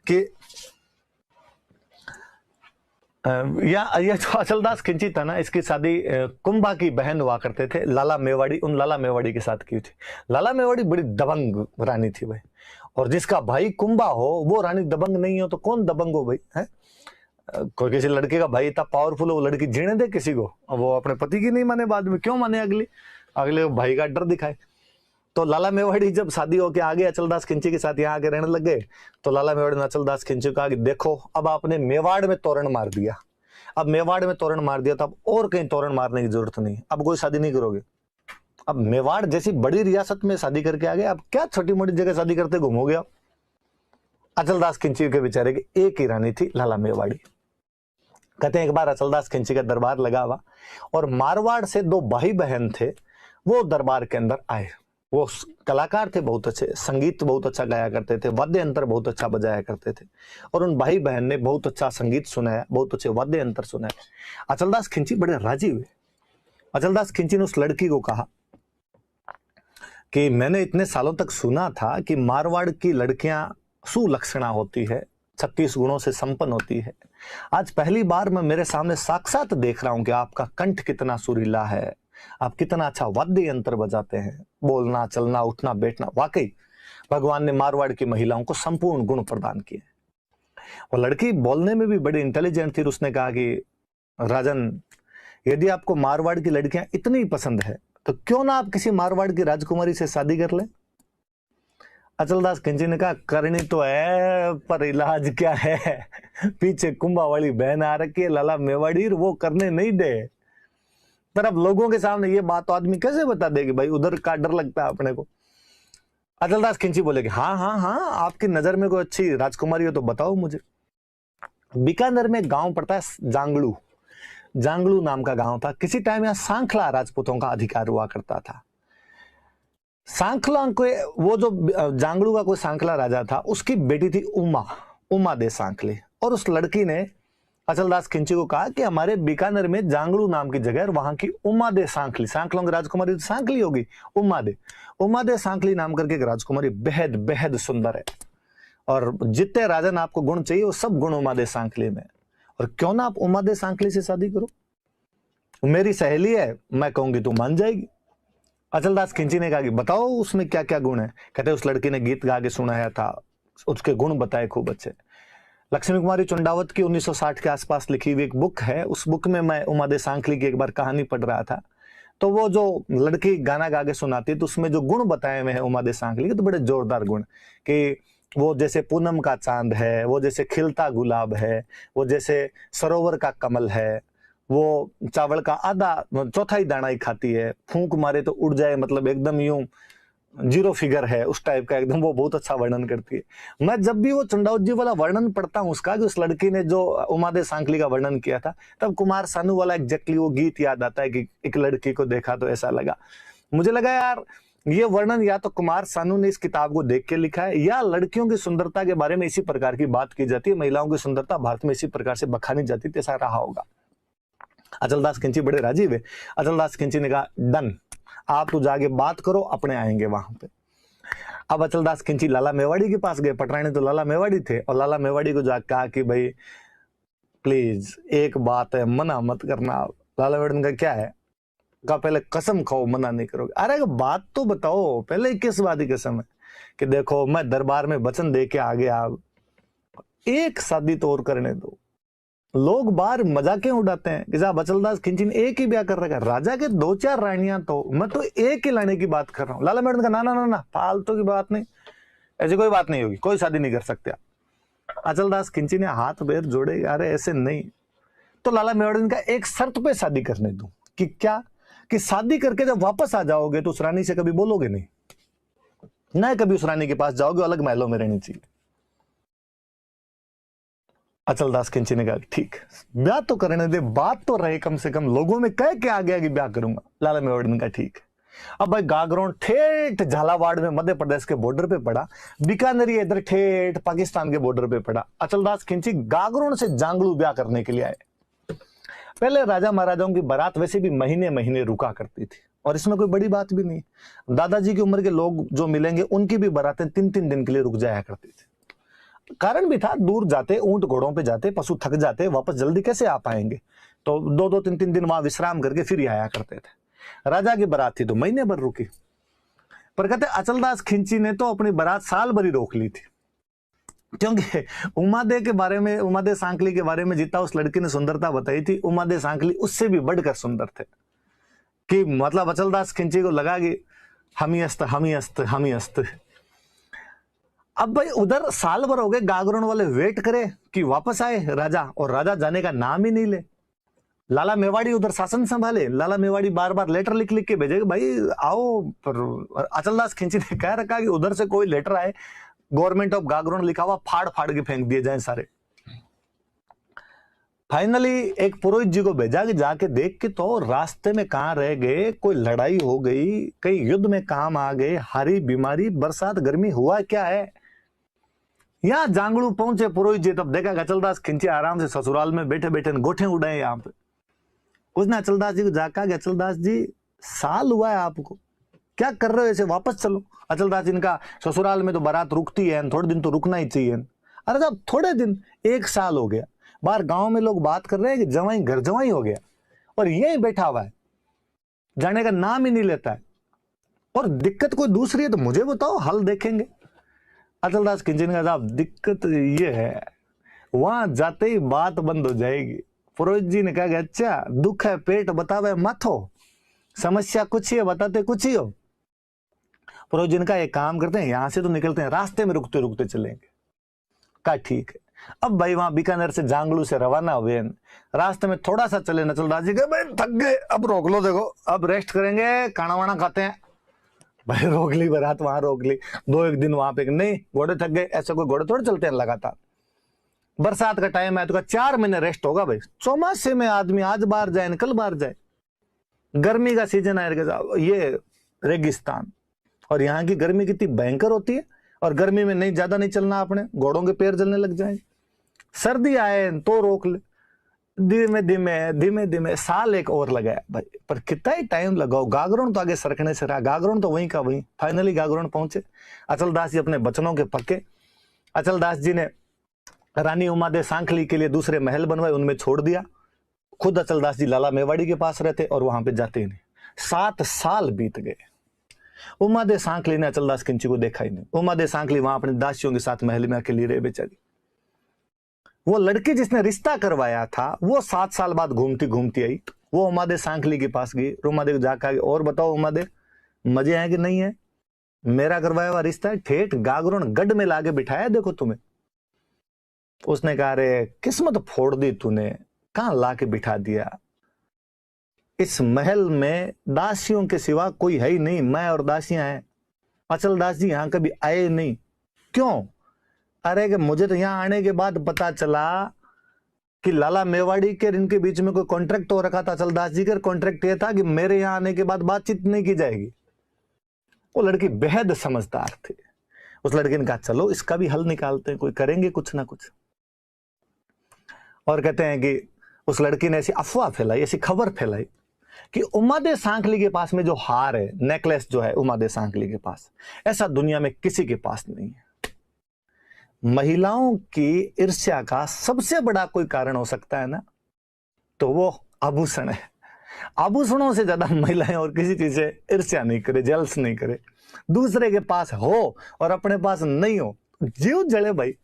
कि यह जो अचलदास खिंची था ना, इसकी शादी कुंभा की बहन हुआ करते थे लाला मेवाड़ी, उन लाला मेवाड़ी के साथ की थी। लाला मेवाड़ी बड़ी दबंग रानी थी भाई, और जिसका भाई कुंभा हो वो रानी दबंग नहीं हो तो कौन दबंग हो भाई, है? कोई किसी लड़के का भाई इतना पावरफुल हो, वो लड़की जीने दे किसी को? वो अपने पति की नहीं माने, बाद में क्यों माने? अगले भाई का डर दिखाए। तो लाला मेवाड़ी जब शादी होके आगे अचलदास खिंची के साथ यहाँ आके रहने लग गए, तो लाला मेवाड़ी ने अचलदास खिंची को कहा कि देखो, अब आपने मेवाड़ में तोरण मार दिया, अब मेवाड़ में तोरण मार दिया तो अब और कहीं तोरण मारने की जरूरत नहीं, अब कोई शादी नहीं करोगे। अब मेवाड़ जैसी बड़ी रियासत में शादी करके आ गए, अब क्या छोटी मोटी जगह शादी करते घूमोगे आप? अचलदास खिंची के बेचारे की एक ही रानी थी, लाला मेवाड़ी। कहते हैं एक बार अचलदास खिंची का दरबार लगा हुआ, और मारवाड़ से दो भाई बहन थे, वो दरबार के अंदर आए। वो कलाकार थे, बहुत अच्छे, संगीत बहुत अच्छा गाया करते थे, वाद्य यंत्र बहुत अच्छा बजाया करते थे, और उन भाई बहन ने बहुत अच्छा संगीत सुनाया, बहुत अच्छे वाद्य यंत्र सुनाए। अचलदास खिंची बड़े राजी हुए। अचलदास खिंची ने उस लड़की को कहा कि मैंने इतने सालों तक सुना था कि मारवाड़ की लड़कियां सुलक्षणा होती है, 36 गुणों से संपन्न होती है। आज पहली बार मैं मेरे सामने साक्षात देख रहा हूं कि आपका कंठ कितना सुरीला है, आप कितना अच्छा वाद्य यंत्र बजाते हैं, बोलना चलना उठना बैठना, वाकई भगवान ने मारवाड़ की महिलाओं को संपूर्ण गुण प्रदान किए। वो लड़की बोलने में भी बड़ी इंटेलिजेंट थी। उसने कहा कि राजन, यदि आपको मारवाड़ की लड़कियां इतनी पसंद है तो क्यों ना आप किसी मारवाड़ की राजकुमारी से शादी कर ले। अचलदास खिंची ने कहा करनी तो है, पर इलाज क्या है, पीछे कुंभा वाली बहन आ रखी है लाला मेवाड़ी, वो करने नहीं दे। पर अब लोगों के सामने ये बात तो आदमी कैसे बता देगी भाई, उधर का डर लगता है अपने को। अचलदास खिंची बोले कि हाँ हाँ हाँ, आपकी नजर में कोई अच्छी राजकुमारी हो तो बताओ मुझे। बीकानेर में एक गांव पड़ता है जांगलू, जांगलू नाम का गांव था। किसी टाइम यहाँ सांखला राजपूतों का अधिकार हुआ करता था। सांखला को, वो जो जांगलू का कोई सांखला राजा था, उसकी बेटी थी उमा, उमा दे सांखले, और उस लड़की ने अचलदास खिंची को कहा कि हमारे बीकानेर में जांगलू नाम की जगह, वहां की उमा दे सांखली, सांखलों की राजकुमारी तो सांखली होगी, उमा दे सांखली नाम करके एक राजकुमारी बेहद बेहद सुंदर है, और जितने राजन आपको गुण चाहिए वो सब गुण उमा दे सांखली में, और क्यों ना आप उमा दे सांखली से शादी करो, मेरी सहेली है, मैं कहूंगी तू मान जाएगी। अचलदास खिंची ने कहा कि बताओ उसमें क्या क्या गुण है। कहते उस लड़की ने गीत गा के सुनाया था, उसके गुण बताए खूब अच्छे। लक्ष्मी कुमारी चुंडावत की 1960 के आसपास लिखी हुई एक बुक है, उस बुक में मैं उमा दे सांखली की एक बार कहानी पढ़ रहा था, तो वो जो लड़की गाना गा के सुनाती है तो उसमें जो गुण बताए हुए हैं उमा दे सांखली के, तो बड़े जोरदार गुण, कि वो जैसे पूनम का चांद है, वो जैसे खिलता गुलाब है, वो जैसे सरोवर का कमल है, वो चावल का आधा चौथाई दाना ही खाती है, फूंक मारे तो उड़ जाए, मतलब एकदम यूं जीरो फिगर है उस टाइप का एकदम, वो बहुत अच्छा वर्णन करती है। मैं जब भी वो चुंडावत जी वाला वर्णन पढ़ता हूँ उसका, जो उस लड़की ने जो उमा दे सांखली का वर्णन किया था, तब कुमार सानू वाला एग्जैक्टली वो गीत याद आता है कि एक लड़की को देखा तो ऐसा लगा। मुझे लगा यार ये वर्णन या तो कुमार सानू ने इस किताब को देख के लिखा है, या लड़कियों की सुंदरता के बारे में इसी प्रकार की बात की जाती है, महिलाओं की सुंदरता भारत में इसी प्रकार से बखानी जाती है, ऐसा रहा होगा। अचलदास खिंची बड़े राजी हुए। अचलदास खिंची ने कहा डन, आप तो जाके बात करो, अपने आएंगे वहां पे। अब अचलदास खिंची लाला मेवाड़ी के पास गए, पटरानी तो लाला मेवाड़ी थे, और लाला मेवाड़ी को जाकर कहा कि भाई प्लीज एक बात है, मना मत करना। लाला मेवाड़ी ने कहा क्या है? कहा पहले कसम खाओ मना नहीं करोगे। अरे बात तो बताओ पहले, किस बात की कसम है? कि देखो मैं दरबार में वचन दे के आ गया, एक शादी तो और करने दो। लोग बाहर मजाकें उड़ाते हैं कि साहब अचलदास खिंची ने एक ही ब्याह कर रखा है, राजा के 2-4 रानियां, तो मैं तो एक ही लाने की बात कर रहा हूं। लाला मेवाड़ी ने कहा ना ना ना, फालतू की बात नहीं, ऐसी कोई बात नहीं होगी, कोई शादी नहीं कर सकते आप। अचलदास खिंची ने हाथ पैर जोड़े, अरे ऐसे नहीं। तो लाला मेवाड़ी ने कहा एक शर्त पे शादी करने दूं। कि क्या? कि शादी करके जब वापस आ जाओगे तो उस रानी से कभी बोलोगे नहीं, ना कभी उस रानी के पास जाओगे, अलग महलों में रहनी चाहिए। अचलदास खिंची ने कहा ठीक, ब्याह तो करने दे, बात तो रहे कम से कम, लोगों में कह के आ गया कि ब्याह करूंगा। लाला मेवाड़ी ने कहा ठीक। अब भाई गागरोन ठेठ झालावाड़ में मध्य प्रदेश के बॉर्डर पे पड़ा, बीकानेरी इधर ठेठ पाकिस्तान के बॉर्डर पे पड़ा। अचलदास खिंची गागरोन से जांगलू ब्याह करने के लिए आए। पहले राजा महाराजाओं की बारात वैसे भी महीने महीने रुका करती थी, और इसमें कोई बड़ी बात भी नहीं। दादाजी की उम्र के लोग जो मिलेंगे उनकी भी बारातें 3-3 दिन के लिए रुक जाया करती थी। कारण भी था, दूर जाते, ऊंट घोड़ों पे जाते, पशु थक जाते, वापस जल्दी कैसे आ पाएंगे, तो 2-2 3-3 दिन वहां विश्राम करके फिर ही आया करते थे। राजा की बारात थी तो महीने भर रुकी, पर कहते अचलदास खिंची ने तो अपनी बारात साल भर ही रोक ली थी, क्योंकि उमादे के बारे में, उमादे सांकली के बारे में जितना उस लड़की ने सुंदरता बताई थी, उमादे सांकली उससे भी बढ़कर सुंदर थे। कि मतलब अचलदास खिंची को लगा कि हम ही अस्त, हम ही अस्त, हम ही अस्त। अब भाई उधर साल भर हो गए, गागरोन वाले वेट करे कि वापस आए राजा, और राजा जाने का नाम ही नहीं ले। लाला मेवाड़ी उधर शासन संभाले, लाला मेवाड़ी बार बार लेटर लिख लिख के भेजे कि भाई आओ, पर अचलदास खिंची ने कह रखा कि उधर से कोई लेटर आए, गवर्नमेंट ऑफ गागरोन लिखा हुआ, फाड़ फाड़ के फेंक दिए जाए सारे। फाइनली एक पुरोहित जी को भेजा कि जाके देख के तो रास्ते में कहां रह गए, कोई लड़ाई हो गई, कई युद्ध में काम आ गए, हारी बीमारी, बरसात गर्मी, हुआ क्या है। यहां जांगड़ू पहुंचे पुरोहित जी, तब देखा अचलदास खिंची आराम से ससुराल में बैठे बैठे गोठे उड़ाए। यहाँ पे उसने अचलदास जी को जाकर कि अचलदास जी साल हुआ है आपको, क्या कर रहे हो ऐसे, वापस चलो। अचलदास जी ने कहा ससुराल में तो बारात रुकती है, थोड़े दिन तो रुकना ही चाहिए। अरे साहब थोड़े दिन, 1 साल हो गया, बाहर गांव में लोग बात कर रहे हैं कि जवाई घर जवाई हो गया, और यही बैठा हुआ है, जाने का नाम ही नहीं लेता है, और दिक्कत कोई दूसरी है तो मुझे बताओ, हल देखेंगे। अचलदास खिंची ने कहा साहब दिक्कत ये है, वहां जाते ही बात बंद हो जाएगी। पुरोहित जी ने कहा कि अच्छा दुख है पेट बतावे मत हो, समस्या कुछ ही है बताते कुछ ही हो। पुरोहित जी ने कहा एक काम करते हैं, यहां से तो निकलते हैं, रास्ते में रुकते रुकते चलेंगे। कहा ठीक है। अब भाई वहां बीकानेर से जांगलू से रवाना हुए, रास्ते में थोड़ा सा चले, अचलदास जी कहे भाई थक गए, अब रोक लो, देखो अब रेस्ट करेंगे, खाना वाना खाते हैं। भाई रोक ली बारात, वहां रोक ली, 2-1 दिन वहां पे, नहीं घोड़े थक गए, ऐसे कोई घोड़े थोड़े चलते हैं लगातार। बरसात का टाइम है तो 4 महीने रेस्ट होगा भाई, चौमासे में आदमी आज बाहर जाए कल बाहर जाए, गर्मी का सीजन आएगा, ये रेगिस्तान, और यहाँ की गर्मी कितनी भयंकर होती है, और गर्मी में नहीं ज्यादा नहीं चलना, अपने घोड़ों के पैर जलने लग जाए। सर्दी आए तो रोक ले, धीमे धीमे धीमे धीमे साल एक और लगाया भाई, पर कितना ही टाइम लगाओ, गागरोन तो आगे सरकने से रहा, गागरोन तो वहीं का वहीं। फाइनली गागरोन पहुंचे, अचलदास जी अपने बचनों के पक्के। अचलदास जी ने रानी उमादे सांखली के लिए दूसरे महल बनवाए, उनमें छोड़ दिया। खुद अचलदास जी लाला मेवाड़ी के पास रहते और वहां पे जाते ही नहीं। 7 साल बीत गए, उमादे सांखली ने अचलदास खिंची को देखा ही नहीं। उमादे सांखली वहां अपनी दासियों के साथ महल में अकेली रहे बेचारी। वो लड़की जिसने रिश्ता करवाया था वो 7 साल बाद घूमती घूमती आई, वो उमादे सांखली के पास गई, उमादे को जाकर और बताओ उमादे मजे हैं कि नहीं है, मेरा करवाया हुआ रिश्ता है, ठेठ गागरोन गढ़ में लाके बिठाया देखो तुम्हें। उसने कहा रे किस्मत फोड़ दी तूने, कहां लाके बिठा दिया, इस महल में दासियों के सिवा कोई है ही नहीं, मैं और दासियां हैं। अचलदास जी यहां कभी आए नहीं, क्यों? अरे कि मुझे तो यहां आने के बाद पता चला कि लाला मेवाड़ी के इनके बीच में कोई कॉन्ट्रैक्ट हो रखा था। अचलदास जी का कॉन्ट्रैक्ट ये था कि मेरे यहां आने के बाद बातचीत नहीं की जाएगी। वो लड़की बेहद समझदार थी, उस लड़की ने कहा चलो इसका भी हल निकालते हैं, कोई करेंगे कुछ ना कुछ। और कहते हैं कि उस लड़की ने ऐसी अफवाह फैलाई, ऐसी खबर फैलाई कि उमादे सांखली के पास में जो हार है, नेकलेस जो है उमादे सांखली के पास, ऐसा दुनिया में किसी के पास नहीं है। महिलाओं की ईर्ष्या का सबसे बड़ा कोई कारण हो सकता है ना, तो वो आभूषण है। आभूषणों से ज्यादा महिलाएं और किसी चीज से ईर्ष्या नहीं करे, जल्स नहीं करे। दूसरे के पास हो और अपने पास नहीं हो, जीव जले भाई।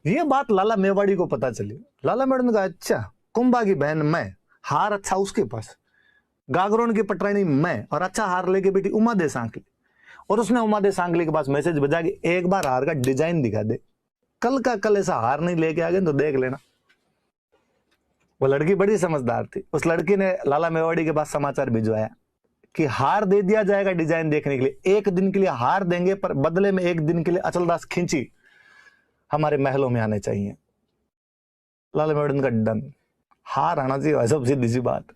ये बात लाला मेवाड़ी को पता चली। लाला मेवाड़ी ने कहा अच्छा कुंभा की बहन मैं, हार अच्छा उसके पास, गागरोन की पटरानी मैं, और अच्छा हार लेके बेटी उमादे सांखली। और उसने उमादे सांखली के पास मैसेज भेजा कि एक बार हार का डिजाइन दिखा दे, कल का कल ऐसा हार नहीं लेके आ गए तो देख लेना। वो लड़की बड़ी समझदार थी, उस लड़की ने लाला मेवाड़ी के पास समाचार भिजवाया कि हार दे दिया जाएगा डिजाइन देखने के लिए, 1 दिन के लिए हार देंगे, पर बदले में 1 दिन के लिए अचलदास खिंची हमारे महलों में आने चाहिए। लाला मेवाड़ी का डन, हार आना चाहिए, सब सीधी सी बात।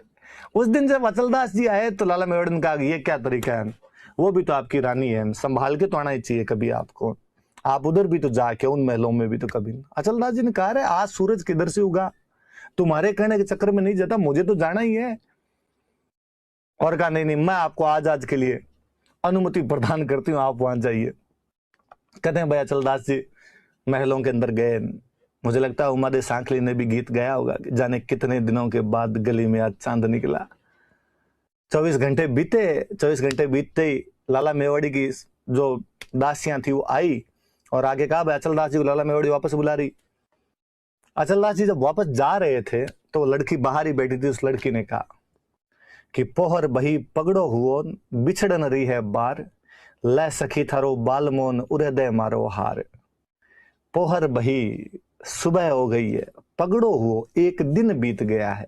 उस दिन जब अचलदास जी आए तो लाला मेवाड़ी ने कहा ये क्या तरीका है, वो भी तो आपकी रानी है, संभाल के तो आना ही चाहिए कभी आपको, आप उधर भी तो जाके उन महलों में भी तो कभी। अचलदास जी ने कहा रे आज सूरज किधर से उगा, तुम्हारे कहने के चक्कर में नहीं जाता, मुझे तो जाना ही है। और कहा नहीं मैं आपको आज के लिए अनुमति प्रदान करती हूँ, आप वहां जाइए। कहते हैं भाई अचलदास जी महलों के अंदर गए। मुझे लगता है उमा दे सांखली ने भी गीत गाया होगा कि जाने कितने दिनों के बाद गली में आज चांद निकला। 24 घंटे बीते, 24 घंटे बीतते ही लाला मेवाड़ी की जो दासियां थी वो आई और आगे कहा भाई अचलदास जी को लाला मेवाड़ी वापस बुला रही। अचलदास जी जब वापस जा रहे थे तो लड़की बाहर ही बैठी थी। उस लड़की ने कहा कि पोहर बही पगड़ो हुओ बिछड़न रही है बार, ले सखी थारो बालमोन उदय मारो हार। पोहर बही सुबह हो गई है, पगड़ो हुओ एक दिन बीत गया है,